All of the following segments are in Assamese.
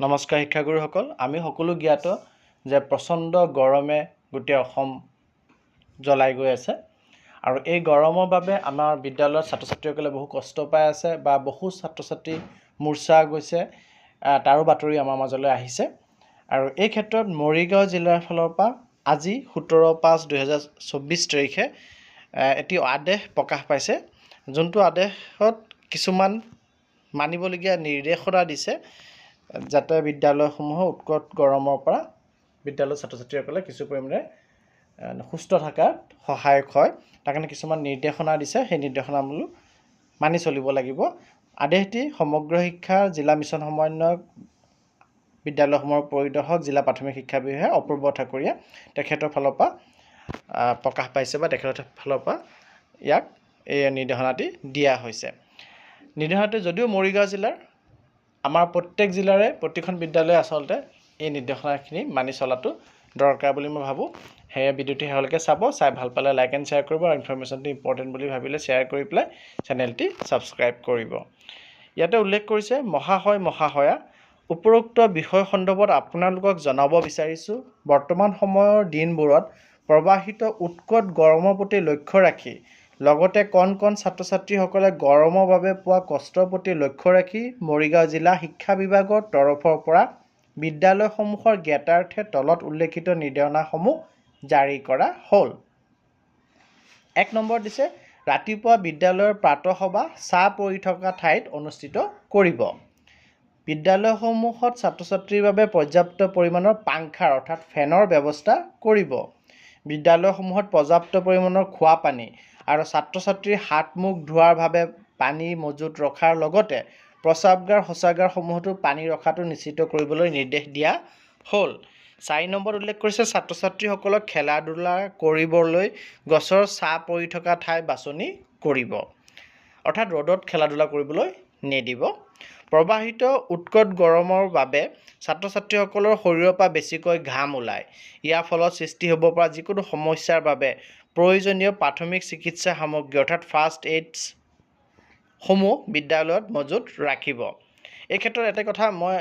নমস্কাৰ শিক্ষাগুৰুসকল, আমি সকলো জ্ঞাত যে প্ৰচণ্ড গৰমে গোটেই অসম জ্বলাই গৈ আছে আৰু এই গৰমৰ বাবে আমাৰ বিদ্যালয়ৰ ছাত্ৰ ছাত্ৰীসকলে বহু কষ্ট পাই আছে বা বহু ছাত্ৰ ছাত্ৰী মূৰ্ছা গৈছে, তাৰো বাতৰি আমাৰ মাজলৈ আহিছে। আৰু এই ক্ষেত্ৰত মৰিগাঁও জিলাৰ ফালৰ পৰা আজি 17/5/2024 তাৰিখে এটি আদেশ প্ৰকাশ পাইছে, যোনটো আদেশত কিছুমান মানিবলগীয়া নিৰ্দেশনা দিছে যাতে বিদ্যালয়সমূহৰ উৎকট গৰমৰ পৰা বিদ্যালয়ৰ ছাত্ৰ ছাত্ৰীসকলে কিছু পৰিমাণে সুস্থ থকাত সহায়ক হয়। তাৰ কাৰণে কিছুমান নিৰ্দেশনা দিছে, সেই নিৰ্দেশনাসমূহ মানি চলিব লাগিব। আদেশটি সমগ্ৰ শিক্ষা জিলা মিছন সমন্বয়ক বিদ্যালয়সমূহৰ পৰিদৰ্শক জিলা প্ৰাথমিক শিক্ষা বিষয়া অপূৰ্ব ঠাকুৰীয়া তেখেতৰ ফালৰ পৰা প্ৰকাশ পাইছে বা তেখেতৰ ফালৰ পৰা ইয়াক এই নিৰ্দেশনাটি দিয়া হৈছে। নিৰ্দেশনাটি যদিও মৰিগাঁও জিলাৰ আমাৰ প্ৰত্যেক জিলাৰে প্ৰতিখন বিদ্যালয়ে আচলতে এই নিৰ্দেশনাখিনি মানি চলাটো দৰকাৰ বুলি মই ভাবোঁ। সেয়ে ভিডিঅ'টি শেষলৈকে চাই ভাল পালে লাইক এণ্ড শ্বেয়াৰ কৰিব আৰু ইনফৰমেশ্যনটো ইম্পৰ্টেণ্ট বুলি ভাবিলে শ্বেয়াৰ কৰি পেলাই চেনেলটি ছাবস্ক্ৰাইব কৰিব। ইয়াতে উল্লেখ কৰিছে, মহাশয়া উপৰোক্ত বিষয় সন্দৰ্ভত আপোনালোকক জনাব বিচাৰিছোঁ, বৰ্তমান সময়ৰ দিনবোৰত প্ৰবাহিত উৎকট গৰমৰ প্ৰতি লক্ষ্য ৰাখি লগতে কণ ছাত্ৰ ছাত্ৰীসকলে গৰমৰ বাবে পোৱা কষ্টৰ প্ৰতি লক্ষ্য ৰাখি মৰিগাঁও জিলা শিক্ষা বিভাগৰ তৰফৰ পৰা বিদ্যালয়সমূহৰ জ্ঞাতাৰ্থে তলত উল্লেখিত নিৰ্দেশনাসমূহ জাৰি কৰা হ'ল। 1 নম্বৰ দিছে, ৰাতিপুৱা বিদ্যালয়ৰ প্ৰাতঃসভা ছাঁ পৰি থকা ঠাইত অনুষ্ঠিত কৰিব। বিদ্যালয়সমূহত ছাত্ৰ ছাত্ৰীৰ বাবে পৰ্যাপ্ত পৰিমাণৰ পাংখাৰ অৰ্থাৎ ফেনৰ ব্যৱস্থা কৰিব। বিদ্যালয়সমূহত পৰ্যাপ্ত পৰিমাণৰ খোৱা পানী আৰু ছাত্ৰ ছাত্ৰীৰ হাত মুখ ধোৱাৰ বাবে পানী মজুত ৰখাৰ লগতে প্ৰস্ৰাৱগাৰ শৌচাগাৰসমূহতো পানী ৰখাটো নিশ্চিত কৰিবলৈ নিৰ্দেশ দিয়া হ'ল। 4 নম্বৰত উল্লেখ কৰিছে, ছাত্ৰ ছাত্ৰীসকলক খেলা ধূলা কৰিবলৈ গছৰ ছাঁ পৰি থকা ঠাই বাছনি কৰিব, অৰ্থাৎ ৰ'দত খেলা ধূলা কৰিবলৈ নিদিব। প্ৰবাহিত উৎকট গৰমৰ বাবে ছাত্ৰ ছাত্ৰীসকলৰ শৰীৰৰ পৰা বেছিকৈ ঘাম ওলায়। ইয়াৰ ফলত সৃষ্টি হ'ব পৰা যিকোনো সমস্যাৰ বাবে প্ৰয়োজনীয় প্ৰাথমিক চিকিৎসা সামগ্ৰী অৰ্থাৎ ফাৰ্ষ্ট এইডছসমূহ বিদ্যালয়ত মজুত ৰাখিব। এই ক্ষেত্ৰত এটা কথা মই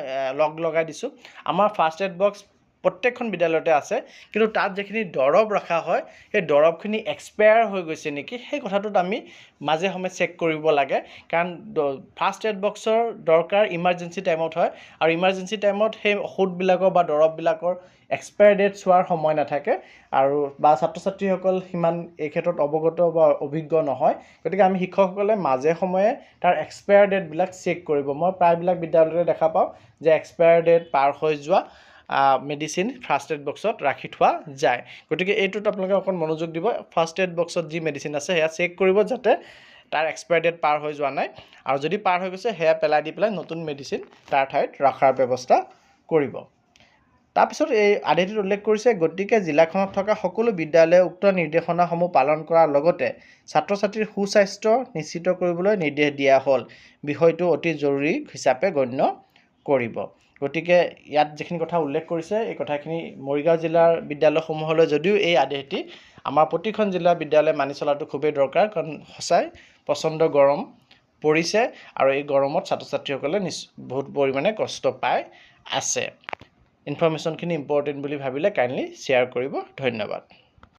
লগাই দিছোঁ, আমাৰ ফাৰ্ষ্ট এইড বক্স প্ৰত্যেকখন বিদ্যালয়তে আছে, কিন্তু তাত যিখিনি দৰৱ ৰখা হয় সেই দৰৱখিনি এক্সপায়াৰ হৈ গৈছে নেকি, সেই কথাটোত আমি মাজে সময়ে চেক কৰিব লাগে। কাৰণ ফাৰ্ষ্ট এইড বক্সৰ দৰকাৰ ইমাৰ্জেঞ্চি টাইমত হয়, আৰু ইমাৰ্জেঞ্চি টাইমত সেই ঔষধবিলাকৰ বা দৰৱবিলাকৰ এক্সপায়াৰ ডেট চোৱাৰ সময় নাথাকে আৰু বা ছাত্ৰ ছাত্ৰীসকল সিমান এই ক্ষেত্ৰত অৱগত বা অভিজ্ঞ নহয়। গতিকে আমি শিক্ষকসকলে মাজে সময়ে তাৰ এক্সপায়াৰ ডেটবিলাক চেক কৰিব। মই প্ৰায়বিলাক বিদ্যালয়তে দেখা পাওঁ যে এক্সপায়াৰ ডেট পাৰ হৈ যোৱা মেডিচিন ফাৰ্ষ্ট এইড বক্সত ৰাখি থোৱা যায়। গতিকে এইটোত আপোনালোকে অকণ মনোযোগ দিব। ফাৰ্ষ্ট এইড বক্সত যি মেডিচিন আছে সেয়া চেক কৰিব যাতে তাৰ এক্সপায়াৰ ডেট পাৰ হৈ যোৱা নাই, আৰু যদি পাৰ হৈ গৈছে সেয়া পেলাই দি পেলাই নতুন মেডিচিন তাৰ ঠাইত ৰখাৰ ব্যৱস্থা কৰিব। তাৰপিছত এই আদেশটোত উল্লেখ কৰিছে, গতিকে জিলাখনত থকা সকলো বিদ্যালয়ে উক্ত নিৰ্দেশনাসমূহ পালন কৰাৰ লগতে ছাত্ৰ ছাত্ৰীৰ সুস্বাস্থ্য নিশ্চিত কৰিবলৈ নিৰ্দেশ দিয়া হ'ল। বিষয়টো অতি জৰুৰী হিচাপে গণ্য কৰিব। গতিকে ইয়াত যিখিনি কথা উল্লেখ কৰিছে এই কথাখিনি মৰিগাঁও জিলাৰ বিদ্যালয়সমূহলৈ যদিও এই আদেশটি আমাৰ প্ৰতিখন জিলাৰ বিদ্যালয়ে মানি চলাটো খুবেই দৰকাৰ, কাৰণ সঁচাই প্ৰচণ্ড গৰম পৰিছে আৰু এই গৰমত ছাত্ৰ ছাত্ৰীসকলে বহুত পৰিমাণে কষ্ট পাই আছে। ইনফৰমেশ্যনখিনি ইম্পৰ্টেণ্ট বুলি ভাবিলে কাইণ্ডলি শ্বেয়াৰ কৰিব। ধন্যবাদ।